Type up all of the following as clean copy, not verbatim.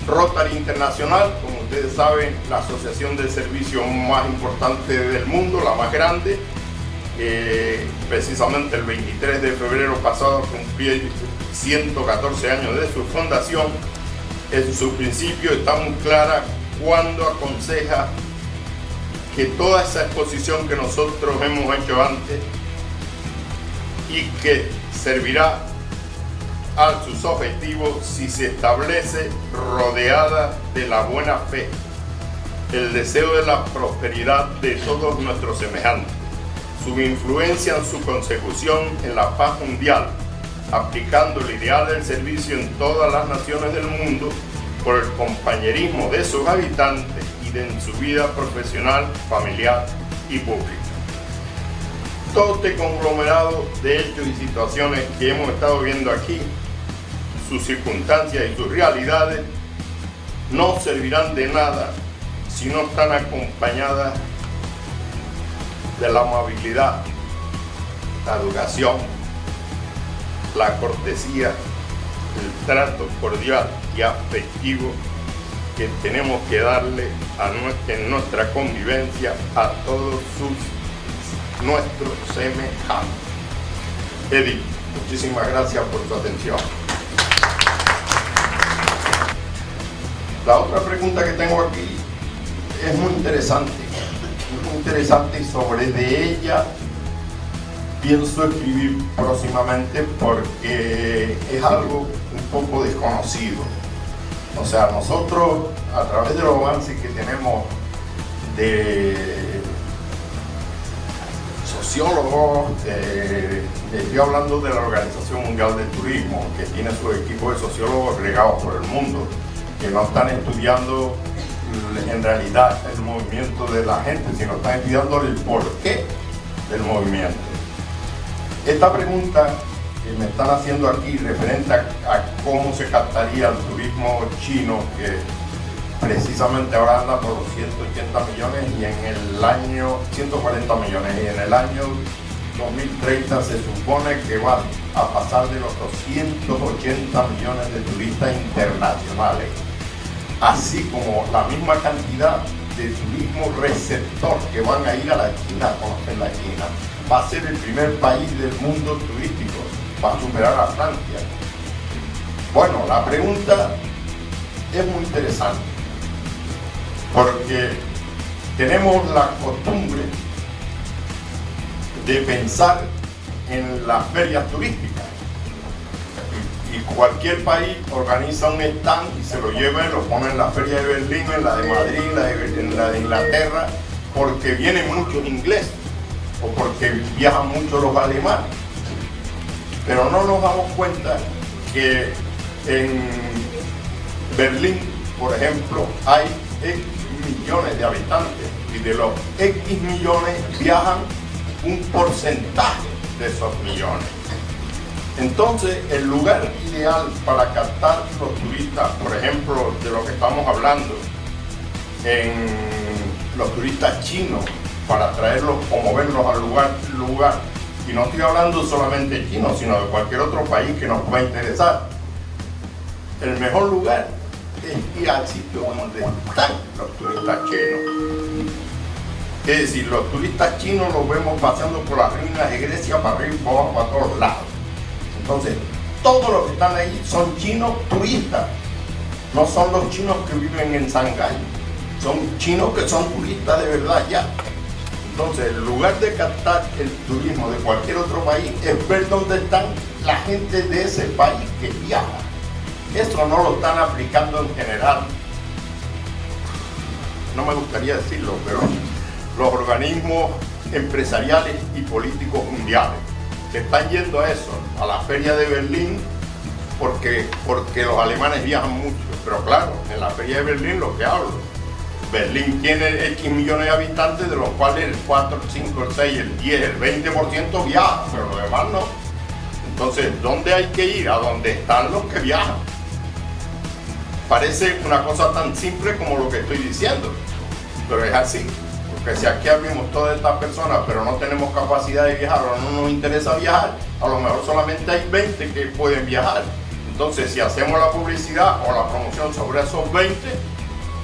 Rotary Internacional, como ustedes saben, la asociación de servicio más importante del mundo, la más grande. Precisamente el 23 de febrero pasado cumplió 114 años de su fundación. En su principio está muy clara cuando aconseja que toda esa exposición que nosotros hemos hecho antes y que servirá a sus objetivos si se establece rodeada de la buena fe, el deseo de la prosperidad de todos nuestros semejantes, su influencia en su consecución en la paz mundial, aplicando el ideal del servicio en todas las naciones del mundo por el compañerismo de sus habitantes y en su vida profesional, familiar y pública. Todo este conglomerado de hechos y situaciones que hemos estado viendo aquí, sus circunstancias y sus realidades, no servirán de nada si no están acompañadas de la amabilidad, la educación, la cortesía, el trato cordial y afectivo que tenemos que darle en nuestra convivencia a todos nuestros semejantes. Eddie, muchísimas gracias por tu atención. La otra pregunta que tengo aquí es muy interesante y sobre de ella pienso escribir próximamente porque es algo un poco desconocido. O sea, nosotros a través de los avances que tenemos de sociólogos, estoy hablando de la Organización Mundial del Turismo, que tiene su equipo de sociólogos regados por el mundo, que no están estudiando en realidad el movimiento de la gente, sino están estudiando el porqué del movimiento. Esta pregunta que me están haciendo aquí referente a cómo se captaría el turismo chino, que precisamente ahora anda por los 180 millones y en el año 140 millones y en el año 2030 se supone que va a pasar de los 280 millones de turistas internacionales, así como la misma cantidad de turismo receptor que van a ir a la China, a conocer la China. Va a ser el primer país del mundo turístico, va a superar a Francia. Bueno, la pregunta es muy interesante, porque tenemos la costumbre de pensar en las ferias turísticas. Y cualquier país organiza un stand y se lo lleva y lo pone en la feria de Berlín, en la de Madrid, en la de Inglaterra, porque vienen muchos ingleses o porque viajan mucho los alemanes. Pero no nos damos cuenta que en Berlín, por ejemplo, hay X millones de habitantes y de los X millones viajan un porcentaje de esos millones. Entonces, el lugar ideal para captar los turistas, por ejemplo, de lo que estamos hablando, en los turistas chinos, para traerlos o moverlos al lugar, y no estoy hablando solamente de chinos, sino de cualquier otro país que nos pueda interesar. El mejor lugar es ir al sitio donde están los turistas chinos. Es decir, los turistas chinos los vemos paseando por las ruinas de Grecia para arriba y para abajo, para todos lados. Entonces, todos los que están ahí son chinos turistas, no son los chinos que viven en Shanghái, son chinos que son turistas de verdad ya. Entonces, el lugar de captar el turismo de cualquier otro país es ver dónde están la gente de ese país que viaja. Eso no lo están aplicando en general. No me gustaría decirlo, pero los organismos empresariales y políticos mundiales que están yendo a eso, a la feria de Berlín, porque los alemanes viajan mucho. Pero claro, en la feria de Berlín lo que hablo, Berlín tiene X millones de habitantes, de los cuales el 4, el 5, el 6, el 10, el 20% viaja, pero los demás no. Entonces, ¿dónde hay que ir? A donde están los que viajan. Parece una cosa tan simple como lo que estoy diciendo, pero es así. Porque si aquí abrimos todas estas personas, pero no tenemos capacidad de viajar o no nos interesa viajar, a lo mejor solamente hay 20 que pueden viajar. Entonces, si hacemos la publicidad o la promoción sobre esos 20,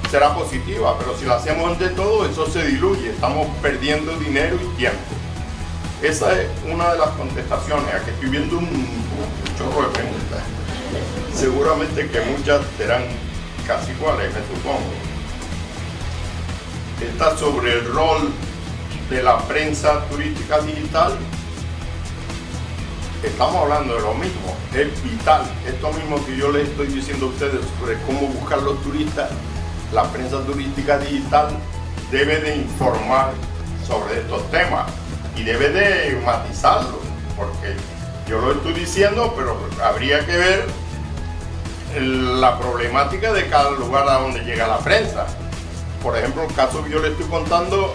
será positiva, pero si la hacemos ante todo, eso se diluye, estamos perdiendo dinero y tiempo. Esa es una de las contestaciones. Aquí estoy viendo un chorro de preguntas. Seguramente que muchas serán casi iguales, me supongo. Esta sobre el rol de la prensa turística digital. Estamos hablando de lo mismo, es vital. Esto mismo que yo les estoy diciendo a ustedes sobre cómo buscar los turistas, la prensa turística digital debe de informar sobre estos temas y debe de matizarlo, porque yo lo estoy diciendo, pero habría que ver la problemática de cada lugar a donde llega la prensa. Por ejemplo, el caso que yo le estoy contando,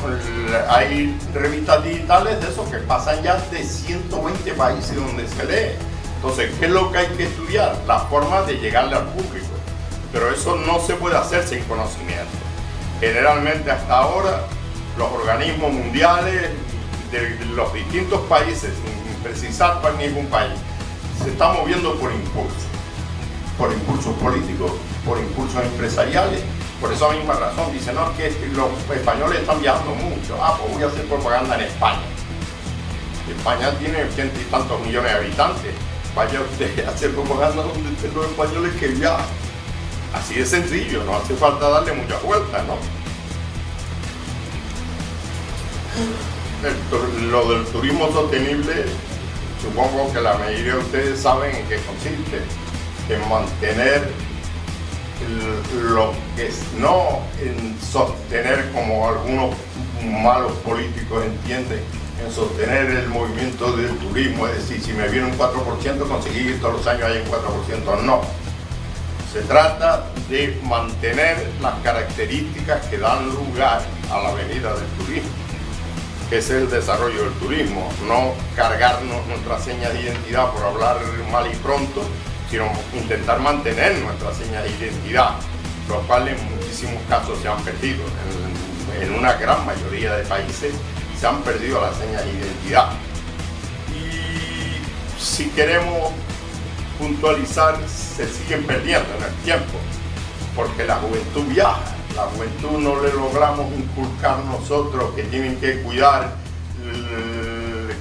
hay revistas digitales de esos que pasan ya de 120 países donde se lee. Entonces, ¿qué es lo que hay que estudiar? La forma de llegarle al público. Pero eso no se puede hacer sin conocimiento. Generalmente hasta ahora, los organismos mundiales de los distintos países, sin precisar para ningún país, se están moviendo por impulsos políticos, por impulsos empresariales. Por esa misma razón, dicen, no, que los españoles están viajando mucho. Pues voy a hacer propaganda en España. España tiene 80 y tantos millones de habitantes. Vaya usted a hacer propaganda donde estén los españoles que viajan. Así de sencillo, no hace falta darle muchas vueltas, ¿no? Lo del turismo sostenible, supongo que la mayoría de ustedes saben en qué consiste. En mantener lo que es, no en sostener como algunos malos políticos entienden, en sostener el movimiento del turismo, es decir, si me viene un 4%, conseguir que todos los años haya un 4%, no. Se trata de mantener las características que dan lugar a la venida del turismo, que es el desarrollo del turismo, no cargarnos nuestras señas de identidad por hablar mal y pronto, sino intentar mantener nuestras señas de identidad, lo cual en muchísimos casos se han perdido. En una gran mayoría de países se han perdido las señas de identidad. Y si queremos puntualizar, se siguen perdiendo en el tiempo, porque la juventud viaja. La juventud no le logramos inculcar nosotros que tienen que cuidar,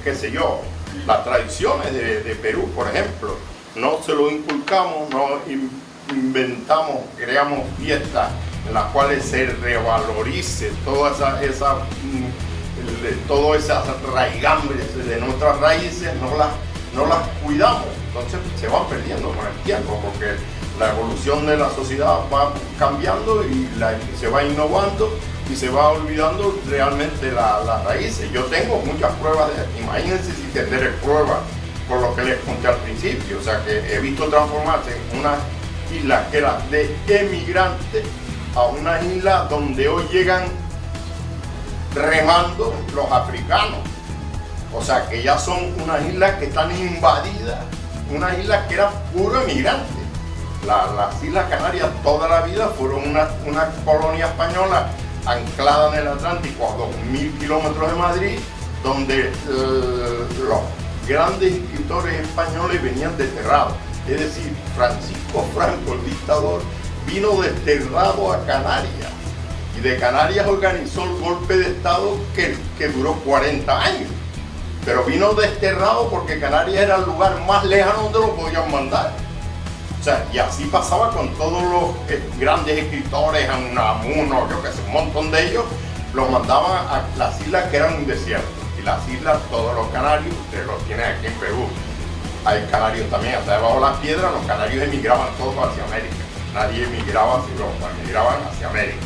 qué sé yo, las tradiciones de Perú, por ejemplo. No se lo inculcamos, no inventamos, creamos fiestas en las cuales se revalorice todas esas raigambres de nuestras raíces, no las cuidamos. Entonces se van perdiendo con el tiempo, porque la evolución de la sociedad va cambiando y se va innovando y se va olvidando realmente las raíces. Yo tengo muchas pruebas, imagínense si tendré pruebas por lo que les conté al principio, o sea que he visto transformarse en una isla que era de emigrantes a una isla donde hoy llegan remando los africanos, o sea que ya son unas islas que están invadidas, unas islas que eran puro emigrantes. Las Islas Canarias toda la vida fueron una colonia española anclada en el Atlántico a 2000 kilómetros de Madrid, donde los grandes escritores españoles venían desterrados. Es decir, Francisco Franco, el dictador, vino desterrado a Canarias y de Canarias organizó el golpe de Estado que duró 40 años. Pero vino desterrado porque Canarias era el lugar más lejano donde lo podían mandar. O sea, y así pasaba con todos los grandes escritores, Unamuno, yo que sé, un montón de ellos, los mandaban a las islas que eran un desierto. Las islas, todos los canarios, ustedes los tienen aquí en Perú. Hay canarios también, hasta debajo de las piedras, los canarios emigraban todos hacia América. Nadie emigraba hacia Europa, emigraban hacia América.